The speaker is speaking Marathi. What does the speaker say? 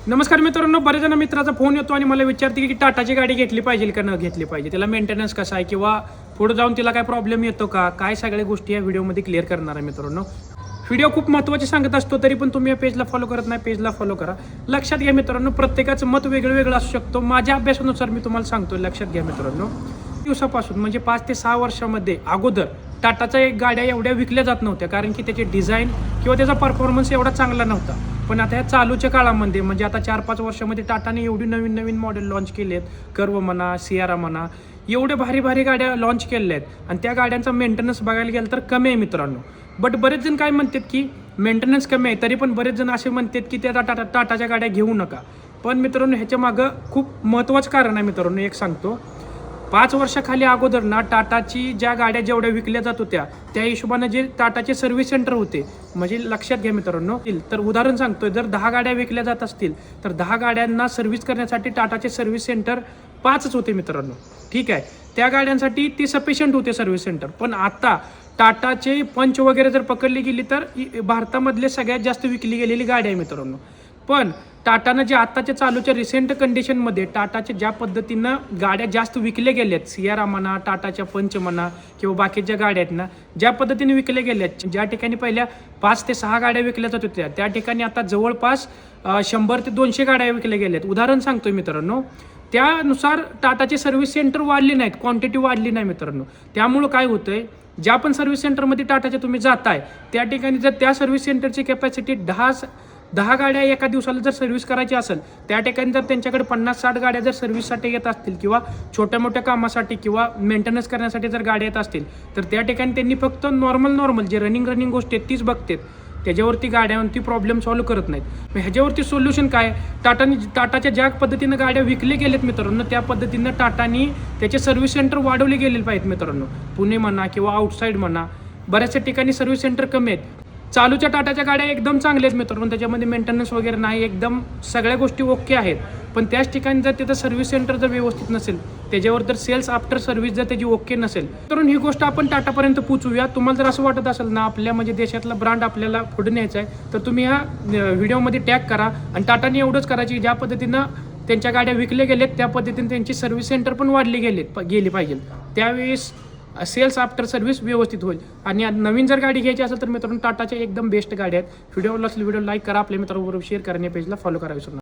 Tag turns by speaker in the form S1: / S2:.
S1: नमस्कार मित्रांनो, बरेच जण मित्राचा फोन येतो आणि मला विचारते की टाटाची गाडी घेतली पाहिजे का न घेतली पाहिजे, त्याला मेंटेनन्स कसा आहे किंवा पुढे जाऊन तिला काय प्रॉब्लेम येतो का, काय सगळ्या गोष्टी या व्हिडिओमध्ये क्लिअर करणार आहे मित्रांनो. व्हिडिओ खूप महत्त्वाचे सांगत असतो, तरी पण तुम्ही या पेजला फॉलो करत नाही. पेजला फॉलो करा. लक्षात घ्या मित्रांनो, प्रत्येकाचं मत वेगळं वेगळं असू शकतो. माझ्या अभ्यासानुसार मी तुम्हाला सांगतो, लक्षात घ्या मित्रांनो. दिवसापासून म्हणजे 5 ते 6 वर्षामध्ये अगोदर टाटाच्या एक गाड्या एवढ्या विकल्या जात नव्हत्या, कारण की त्याचे डिझाईन किंवा त्याचा परफॉर्मन्स एवढा चांगला नव्हता. पण आता या चालूच्या काळामध्ये म्हणजे आता 4-5 वर्षामध्ये टाटाने एवढी नवीन नवीन मॉडेल लॉन्च केले आहेत. कर्व म्हणा, सियारा म्हणा, एवढे भारी भारी गाड्या लॉन्च केलेल्या आहेत आणि त्या गाड्यांचा मेंटेनन्स बघायला गेलं तर कमी आहे मित्रांनो. बट बरेच जण काय म्हणतात की मेंटेनन्स कमी आहे, तरी पण बरेच जण असे म्हणतात की त्या टाटाच्या गाड्या घेऊ नका. पण मित्रांनो, ह्याच्या मागं खूप महत्त्वाचं कारण आहे मित्रांनो. एक सांगतो, 5 वर्षाखाली अगोदर ना टाटाची ज्या गाड्या जेवढ्या विकल्या जात होत्या त्या हिशोबानं जे टाटाचे सर्व्हिस सेंटर होते, म्हणजे लक्षात घ्या मित्रांनो, तर उदाहरण सांगतोय, जर 10 गाड्या विकल्या जात असतील तर 10 गाड्यांना सर्व्हिस करण्यासाठी टाटाचे सर्व्हिस सेंटर 5च होते मित्रांनो. ठीक आहे, त्या गाड्यांसाठी ती सफिशियंट होते सर्व्हिस सेंटर. पण आता टाटाचे पंच वगैरे जर पकडली गेली तर भारतामधले सगळ्यात जास्त विकली गेलेली गाडी आहे मित्रांनो. पण टाटानं जे आत्ताच्या चालूच्या रिसेंट कंडिशनमध्ये टाटाच्या ज्या पद्धतीनं गाड्या जास्त विकल्या गेल्या आहेत, सियारा म्हणा, टाटाच्या पंच म्हणा किंवा बाकीच्या गाड्या आहेत ना, ज्या पद्धतीने विकल्या गेल्या आहेत, ज्या ठिकाणी पहिल्या 5 ते 6 गाड्या विकल्या जात होत्या त्या ठिकाणी आता जवळपास 100 ते 200 गाड्या विकल्या गेल्या आहेत. उदाहरण सांगतोय मित्रांनो, त्यानुसार टाटाचे सर्व्हिस सेंटर वाढले नाहीत, क्वांटिटी वाढली नाही मित्रांनो. त्यामुळं काय होतंय, ज्या पण सर्व्हिस सेंटरमध्ये टाटाच्या तुम्ही जाताय त्या ठिकाणी जर त्या सर्व्हिस सेंटरची कॅपॅसिटी 10 गाड्या एका दिवसाला जर सर्व्हिस करायची असेल, त्या ठिकाणी जर त्यांच्याकडे 50-60 गाड्या जर सर्व्हिससाठी येत असतील किंवा छोट्या मोठ्या कामासाठी किंवा मेंटेनन्स करण्यासाठी जर गाड्या येत असतील, तर त्या ठिकाणी त्यांनी फक्त नॉर्मल जे रनिंग गोष्टी आहेत तीच बघतात. त्याच्यावरती गाड्यांवरती प्रॉब्लेम सॉल्व्ह करत नाहीत. मग ह्याच्यावरती सोल्युशन काय, टाटाच्या ज्या पद्धतीनं गाड्या विकले गेलेत मित्रांनो, त्या पद्धतीनं टाटानी त्याचे सर्व्हिस सेंटर वाढवले गेले पाहिजेत मित्रांनो. पुणे म्हणा किंवा आउटसाईड म्हणा, बऱ्याचशा ठिकाणी सर्व्हिस सेंटर कमी आहेत. चालूच्या टाटाच्या गाड्या एकदम चांगल्या आहेत मित्रांनो, त्याच्यामध्ये मेंटेनन्स वगैरे नाही, एकदम सगळ्या गोष्टी ओके आहेत. पण त्याच ठिकाणी जर तिथं सर्व्हिस सेंटर जर व्यवस्थित नसेल, त्याच्यावर जर सेल्स आफ्टर सर्व्हिस जर त्याची ओके नसेल, तर ही गोष्ट आपण टाटापर्यंत पोचवूया. तुम्हाला जर असं वाटत असेल ना आपल्या म्हणजे देशातला ब्रँड आपल्याला पुढे न्यायचा आहे, तर तुम्ही ह्या व्हिडिओमध्ये टॅग करा आणि टाटाने एवढंच करायची, ज्या पद्धतीनं त्यांच्या गाड्या विकल्या गेलेत त्या पद्धतीने त्यांची सर्व्हिस सेंटर पण वाढली गेली पाहिजे. त्यावेळेस सेल्स आफ्टर सर्व्हिस व्यवस्थित होईल. आणि नवीन जर गाडी घ्यायची असेल तर मित्रांनो, टाटाच्या एकदम बेस्ट गाड्या आहेत. व्हिडिओ लाईक करा, आपल्या मित्रांबरोबर शेअर करा आणि पेजला फॉलो करा विसरू नका.